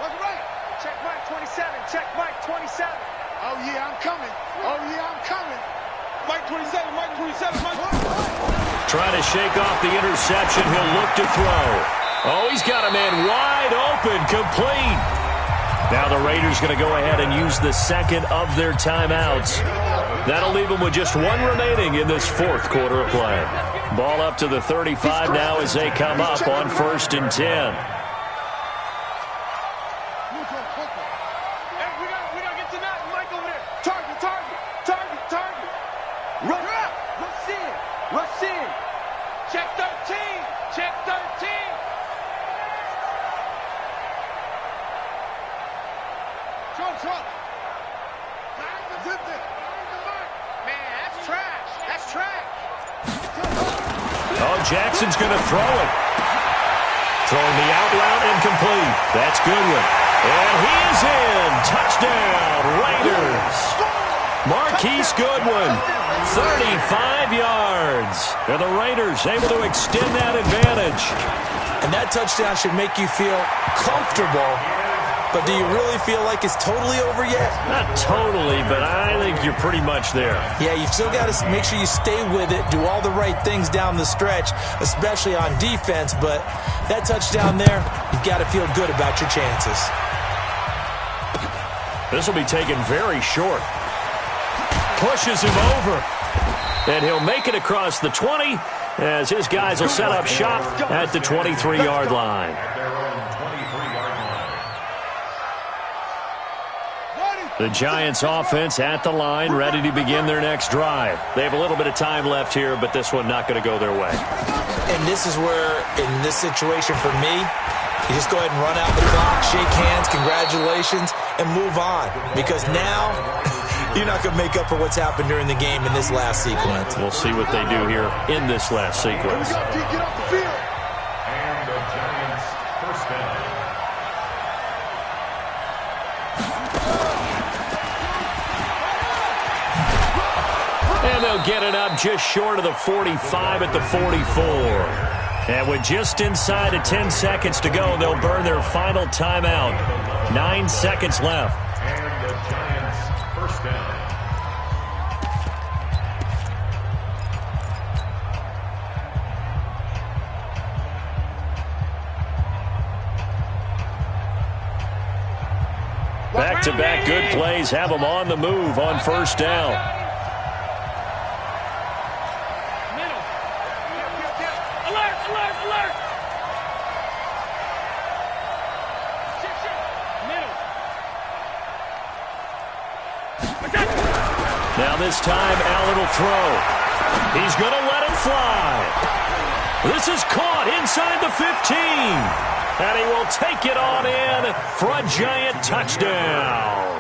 What's right? Check Mike 27. Check Mike 27. Oh, yeah, I'm coming. Oh, yeah, I'm coming. Mike 27. Mike 27. Mike 27. Trying to shake off the interception. He'll look to throw. Oh, he's got a man wide open. Complete. Now the Raiders going to go ahead and use the second of their timeouts. That'll leave them with just 1 remaining in this 4th quarter of play. Ball up to the 35 now as they come up on 1st and 10. Jackson's going to throw it. Throwing the out route incomplete. That's Goodwin. And he is in. Touchdown, Raiders. Marquise Goodwin, 35 yards. And the Raiders able to extend that advantage. And that touchdown should make you feel comfortable. But do you really feel like it's totally over yet? Not totally, but I think you're pretty much there. Yeah, you've still got to make sure you stay with it, do all the right things down the stretch, especially on defense. But that touchdown there, you've got to feel good about your chances. This will be taken very short. Pushes him over. And he'll make it across the 20 as his guys will set up shop at the 23-yard line. The Giants offense at the line, ready to begin their next drive. They have a little bit of time left here, but this one not going to go their way. And this is where, in this situation for me, you just go ahead and run out the clock, shake hands, congratulations, and move on. Because now, you're not going to make up for what's happened during the game in this last sequence. We'll see what they do here in this last sequence. Get off the field. And the Giants first down. And they'll get it up just short of the 45 at the 44. And with just inside of 10 seconds to go, they'll burn their final timeout. 9 seconds left. And the Giants first down. Back-to-back good plays have them on the move on 1st down. Now this time, Allen will throw. He's going to let it fly. This is caught inside the 15. And he will take it on in for a Giant touchdown.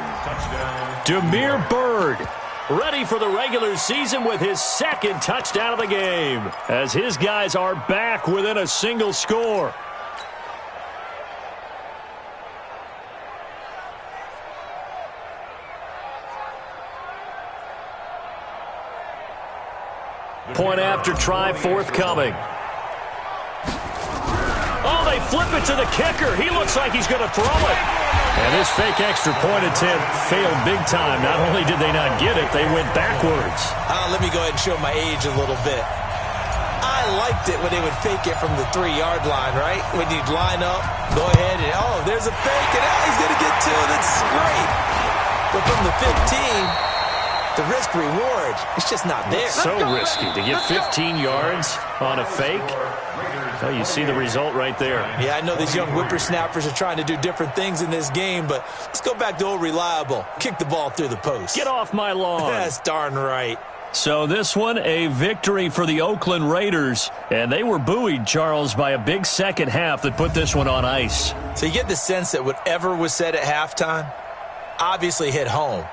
Damiere Byrd, ready for the regular season with his 2nd touchdown of the game, as his guys are back within a single score. point after try forthcoming. Oh, they flip it to the kicker. He looks like he's going to throw it. And this fake extra point attempt failed big time. Not only did they not get it, they went backwards. Let me go ahead and show my age a little bit. I liked it when they would fake it from the 3-yard line, right? When you'd line up, go ahead, and oh, there's a fake, and he's going to get 2. That's great. But from the 15, the risk-reward, it's just not there. So risky to get 15 yards on a fake. Well, you see the result right there. Yeah, I know these young whippersnappers are trying to do different things in this game, but let's go back to old reliable. Kick the ball through the post. Get off my lawn. That's darn right. So this one, a victory for the Oakland Raiders. And they were buoyed, Charles, by a big second half that put this one on ice. So you get the sense that whatever was said at halftime obviously hit home.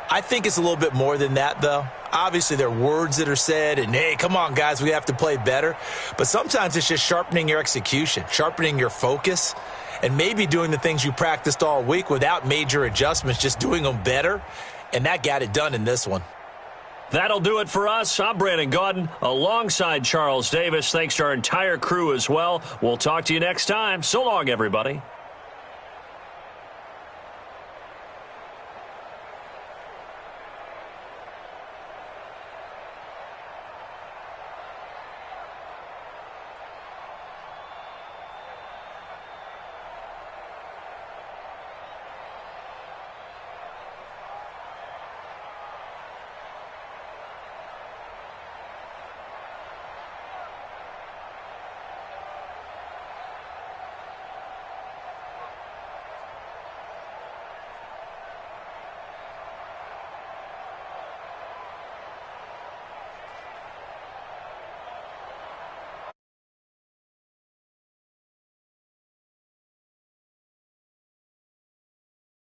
I think it's a little bit more than that, though. Obviously, there are words that are said, and, hey, come on, guys, we have to play better. But sometimes it's just sharpening your execution, sharpening your focus, and maybe doing the things you practiced all week without major adjustments, just doing them better. And that got it done in this one. That'll do it for us. I'm Brandon Gaudin alongside Charles Davis. Thanks to our entire crew as well. We'll talk to you next time. So long, everybody.